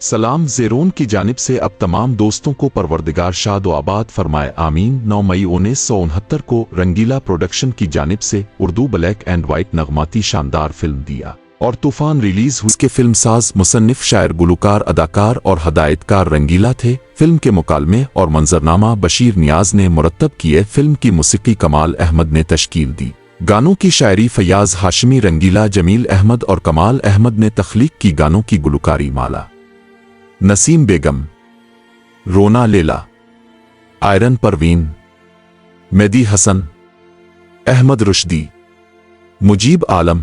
सलाम ज़ेरोन की जानिब से अब तमाम दोस्तों को परवरदिगार शाद व आबाद फरमाए आमीन। 9 मई 1969 को रंगीला प्रोडक्शन की जानिब से उर्दू ब्लैक एंड वाइट नगमाती शानदार फिल्म दिया और तूफान रिलीज हुई। इसके फिल्मसाज, मुसन्निफ, शायर, गुलकार, अदाकार और हदायतकार रंगीला थे। फिल्म के मुकालमे और मंजरनामा बशीर नियाज ने मुरत्तब किए। फिल्म की मुसीकी कमाल अहमद ने तश्कील दी। गानों की शायरी फयाज हाशमी, रंगीला, जमील अहमद और कमाल अहमद ने तख्लीक की। गानों की गुलकारी माला नसीम बेगम, रोना लेला, आयरन परवीन, मेहदी हसन, अहमद रुश्दी, मुजीब आलम।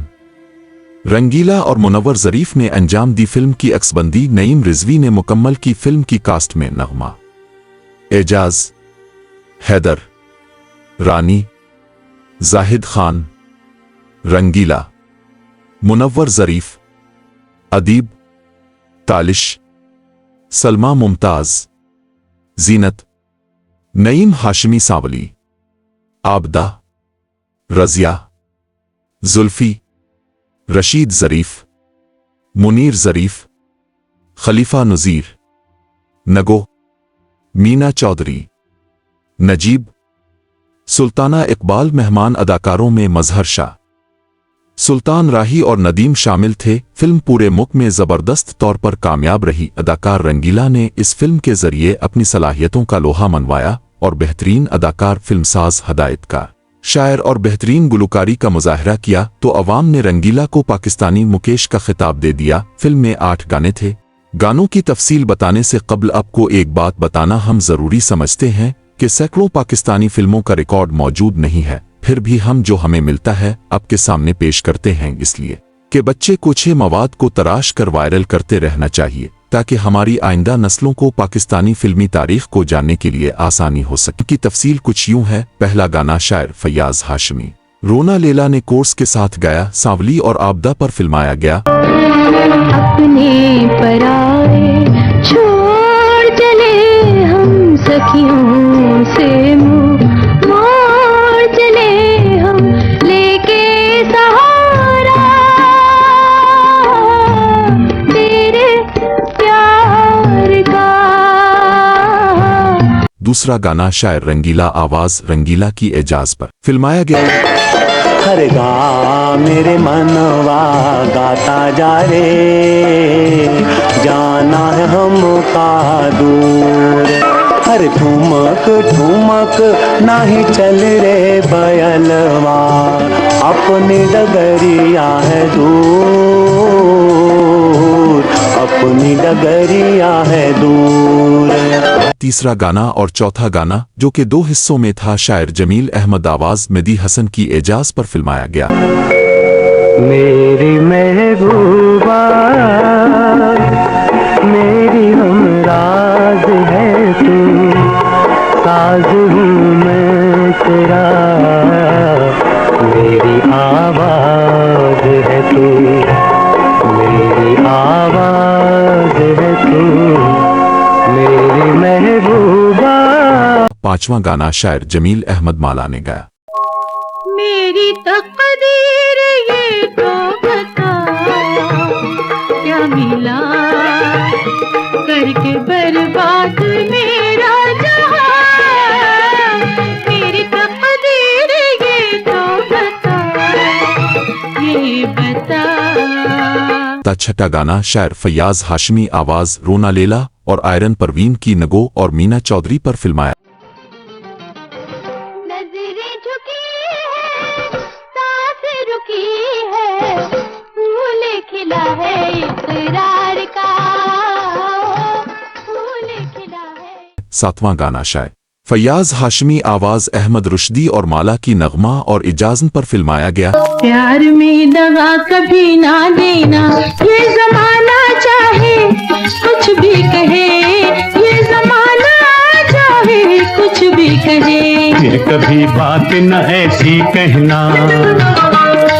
रंगीला और मुनव्वर ज़रीफ ने अंजाम दी। फिल्म की अक्सबंदी नईम रिजवी ने मुकम्मल की। फिल्म की कास्ट में नगमा, एजाज, हैदर, रानी, जाहिद खान, रंगीला, मुनव्वर ज़रीफ, अदीब, तालिश, सलमा मुमताज, जीनत, नईम हाशमी सांवली, आबदा, रज़िया, जुल्फी, रशीद ज़रीफ, मुनीर ज़रीफ, खलीफा नज़ीर, नगो, मीना चौधरी, नजीब, सुल्ताना इकबाल। मेहमान अदाकारों में मजहर शाह, सुल्तान राही और नदीम शामिल थे। फिल्म पूरे मुल्क में ज़बरदस्त तौर पर कामयाब रही। अदाकार रंगीला ने इस फिल्म के जरिए अपनी सलाहियतों का लोहा मनवाया और बेहतरीन अदाकार, फिल्मसाज, हदायतकार, शायर और बेहतरीन गुलकारी का मुजाहरा किया तो अवाम ने रंगीला को पाकिस्तानी मुकेश का खिताब दे दिया। फिल्म में 8 गाने थे। गानों की तफसील बताने से कबल आपको एक बात बताना हम ज़रूरी समझते हैं कि सैकड़ों पाकिस्तानी फिल्मों का रिकॉर्ड मौजूद नहीं है, फिर भी हम जो हमें मिलता है आपके सामने पेश करते हैं, इसलिए कि बच्चे को अच्छे मवाद को तराश कर वायरल करते रहना चाहिए ताकि हमारी आइंदा नस्लों को पाकिस्तानी फिल्मी तारीख को जानने के लिए आसानी हो सके। की तफसील कुछ यूं है। पहला गाना शायर फयाज हाशमी, रोना लेला ने कोर्स के साथ गाया। सांवली और आबदा पर फिल्माया गया। अपने पराए छोड़ चले हम, सखियों से मुंह मोड़ चले हम, लेके सहारा तेरे प्यार का। दूसरा गाना शायर रंगीला, आवाज रंगीला की एजाज पर फिल्माया गया। हर गा मेरे मनवा गाता जा रे, जाना है हमका दूर। हर ठुमक ठुमक नाही चल रे बयलवा, अपनी डगरिया है दूर, अपनी डगरिया है दूर। तीसरा गाना और चौथा गाना जो कि 2 हिस्सों में था, शायर जमील अहमद, आवाज मेहदी हसन की एजाज पर फिल्माया गया। मेरी महबूबा मेरी हमराज है तू, साज हूँ मैं तेरा, मेरी आवाज है तू, मेरी आवाज है तू, मेरी महबूबा। पांचवा गाना शायर जमील अहमद माला ने गाया। मेरी तकदीर ये तो बता, क्या मिला करके बर्बाद मेरा जहां। मेरी तकदीर ये तो बता, ये बता। छठा गाना शायर फयाज हाशमी, आवाज रोना लेला और आयरन परवीन की नगो और मीना चौधरी पर फिल्माया। नजरें झुकी है, सांसें रुकी है, फूल खिला है इकरार का, फूल खिला है। सातवां गाना शायर फयाज हाशमी, आवाज अहमद रुश्दी और माला की नगमा और इजाजन पर फिल्माया गया। प्यार में दगा कभी ना देना, ये जमाना चाहे कुछ भी कहे, ये जमाना चाहे कुछ भी कहे। फिर कभी बात न ऐसी कहना,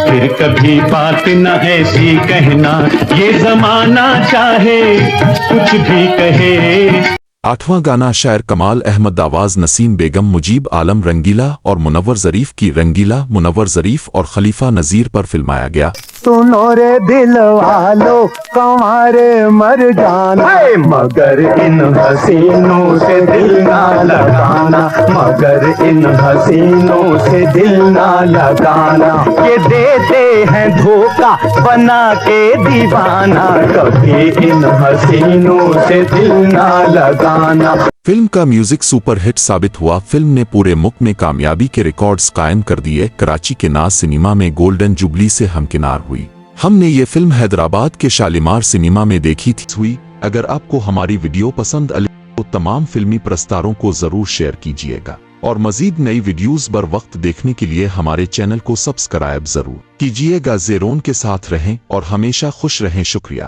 फिर कभी बात न ऐसी कहना, ये जमाना चाहे कुछ भी कहे। आठवां गाना शायर कमाल अहमद, आवाज नसीम बेगम, मुजीब आलम, रंगीला और मुनव्वर ज़रीफ की रंगीला, मुनव्वर ज़रीफ और खलीफा नज़ीर पर फिल्माया गया। सुनो रे दिल वालो कंवारे मर जाना, मगर इन हसीनों से दिल ना लगाना, मगर इन हसीनों से दिल ना लगाना। ये देते हैं धोखा बना के दीवाना, कभी इन हसीनों से दिल ना लगाना। फिल्म का म्यूजिक सुपरहिट साबित हुआ। फिल्म ने पूरे मुल्क में कामयाबी के रिकॉर्ड्स कायम कर दिए। कराची के नाज सिनेमा में गोल्डन जुबली से हमकिनार हुई। हमने ये फिल्म हैदराबाद के शालीमार सिनेमा में देखी थी। अगर आपको हमारी वीडियो पसंद आई तो तमाम फिल्मी प्रस्तारों को जरूर शेयर कीजिएगा और मजीद नई वीडियोस बर वक्त देखने के लिए हमारे चैनल को सब्सक्राइब जरूर कीजिएगा। ज़ेरोन के साथ रहें और हमेशा खुश रहें। शुक्रिया।